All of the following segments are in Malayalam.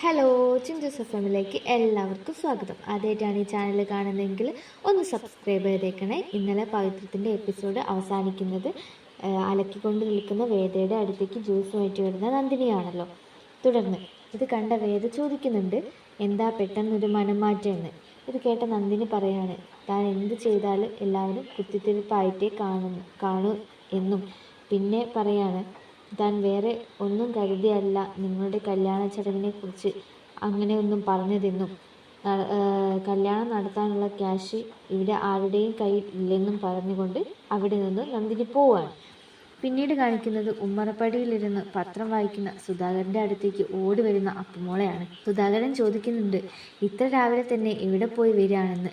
ഹലോ, ചിഞ്ചസ് എഫ്എമ്മിലേക്ക് എല്ലാവർക്കും സ്വാഗതം. ആദ്യമായിട്ടാണ് ഈ ചാനൽ കാണുന്നതെങ്കിൽ ഒന്ന് സബ്സ്ക്രൈബ് ചെയ്തേക്കണേ. ഇന്നലെ പവിത്രത്തിൻ്റെ എപ്പിസോഡ് അവസാനിക്കുന്നത് അലക്കിക്കൊണ്ട് നിൽക്കുന്ന വേദയുടെ അടുത്തേക്ക് ജ്യൂസുമായിട്ട് വരുന്ന നന്ദിനിയാണല്ലോ. തുടർന്ന് ഇത് കണ്ട വേദ ചോദിക്കുന്നുണ്ട്, എന്താ പെട്ടെന്നൊരു മനംമാറ്റം എന്ന്. ഇത് കേട്ട നന്ദിനി പറയാണ്, താൻ എന്ത് ചെയ്താലും എല്ലാവരും കുത്തിത്തിരിപ്പായിട്ടേ കാണൂ എന്നും. പിന്നെ പറയാണ്, താൻ വേറെ ഒന്നും കരുതിയല്ല നിങ്ങളുടെ കല്യാണ ചടങ്ങിനെക്കുറിച്ച് അങ്ങനെയൊന്നും പറഞ്ഞതെന്നും കല്യാണം നടത്താനുള്ള ക്യാഷ് ഇവിടെ ആരുടെയും കയ്യിൽ ഇല്ലെന്നും പറഞ്ഞുകൊണ്ട് അവിടെ നിന്ന് നന്ദിനി പോവാണ്. പിന്നീട് കാണിക്കുന്നത് ഉമ്മറപ്പടിയിലിരുന്ന് പത്രം വായിക്കുന്ന സുധാകരൻ്റെ അടുത്തേക്ക് ഓടി വരുന്ന അപ്പുമോളെയാണ്. സുധാകരൻ ചോദിക്കുന്നുണ്ട്, ഇത്ര രാവിലെ തന്നെ എവിടെ പോയി വരികയാണെന്ന്.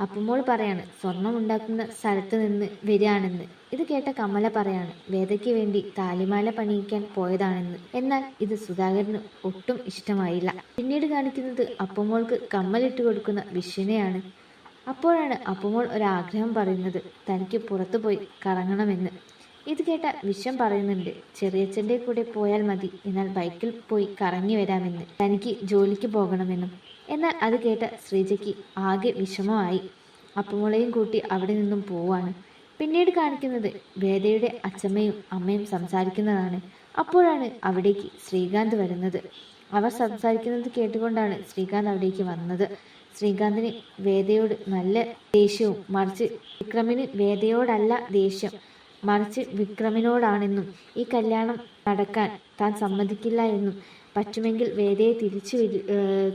അപ്പുമോൾ പറയാണ്, സ്വർണം ഉണ്ടാക്കുന്ന സ്ഥലത്ത് നിന്ന് വരികയാണെന്ന്. ഇത് കേട്ട കമല പറയാണ്, വേദയ്ക്ക് വേണ്ടി താലിമാല പണിയിക്കാൻ പോയതാണെന്ന്. എന്നാൽ ഇത് സുധാകരന് ഒട്ടും ഇഷ്ടമായില്ല. പിന്നീട് കാണിക്കുന്നത് അപ്പുമോൾക്ക് കമ്മലിട്ട് കൊടുക്കുന്ന വിഷ്ണുവിനെയാണ്. അപ്പോഴാണ് അപ്പുമോൾ ഒരാഗ്രഹം പറയുന്നത്, തനിക്ക് പുറത്തു പോയി കറങ്ങണമെന്ന്. ഇത് കേട്ട വിശ്വം പറയുന്നുണ്ട്, ചെറിയച്ഛൻ്റെ കൂടെ പോയാൽ മതി, എന്നാൽ ബൈക്കിൽ പോയി കറങ്ങി വരാമെന്ന്, തനിക്ക് ജോലിക്ക് പോകണമെന്നും. എന്നാൽ അത് കേട്ട ശ്രീജയ്ക്ക് ആകെ വിഷമമായി. അപ്പുമോളെയും കൂട്ടി അവിടെ നിന്നും പോവാണ്. പിന്നീട് കാണിക്കുന്നത് വേദയുടെ അച്ഛമ്മയും അമ്മയും സംസാരിക്കുന്നതാണ്. അപ്പോഴാണ് അവിടേക്ക് ശ്രീകാന്ത് വരുന്നത്. അവർ സംസാരിക്കുന്നത് കേട്ടുകൊണ്ടാണ് ശ്രീകാന്ത് അവിടേക്ക് വന്നത്. ശ്രീകാന്തിന് വേദയോട് നല്ല ദേഷ്യവും, മറിച്ച് വിക്രമിന് വേദയോടല്ല ദേഷ്യം, മറിച്ച് വിക്രമിനോടാണെന്നും ഈ കല്യാണം നടക്കാൻ താൻ സമ്മതിക്കില്ല എന്നും പറ്റുമെങ്കിൽ വേദയെ തിരിച്ചു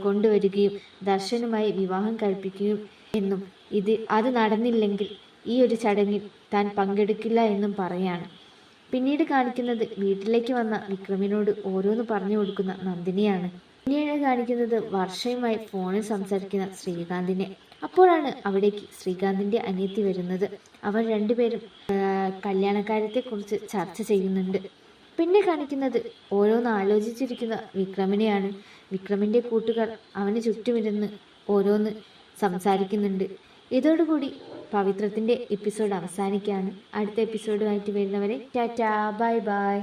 കൊണ്ടുവരികയും ദർശനുമായി വിവാഹം കഴിപ്പിക്കുകയും എന്നും അത് നടന്നില്ലെങ്കിൽ ഈ ഒരു ചടങ്ങിൽ താൻ പങ്കെടുക്കില്ല എന്നും പറയാണ്. പിന്നീട് കാണിക്കുന്നത് വീട്ടിലേക്ക് വന്ന വിക്രമിനോട് ഓരോന്ന് പറഞ്ഞു കൊടുക്കുന്ന നന്ദിനിയാണ്. പിന്നീട് കാണിക്കുന്നത് വർഷയുമായി ഫോണിൽ സംസാരിക്കുന്ന ശ്രീകാന്തിനെ. അപ്പോഴാണ് അവിടേക്ക് ശ്രീകാന്തിന്റെ അനിയത്തി വരുന്നത്. അവർ രണ്ടുപേരും കല്യാണക്കാര്യത്തെക്കുറിച്ച് ചർച്ച ചെയ്യുന്നുണ്ട്. പിന്നെ കാണിക്കുന്നത് ഓരോന്ന് ആലോചിച്ചിരിക്കുന്ന വിക്രമിനെയാണ്. വിക്രമിന്റെ കൂട്ടുകാർ അവന് ചുറ്റുമിരുന്ന് ഓരോന്ന് സംസാരിക്കുന്നുണ്ട്. ഇതോടുകൂടി പവിത്രത്തിന്റെ എപ്പിസോഡ് അവസാനിക്കുകയാണ്. അടുത്ത എപ്പിസോഡുമായിട്ട് വരുന്നവരെ ടാറ്റാ, ബൈ ബൈ.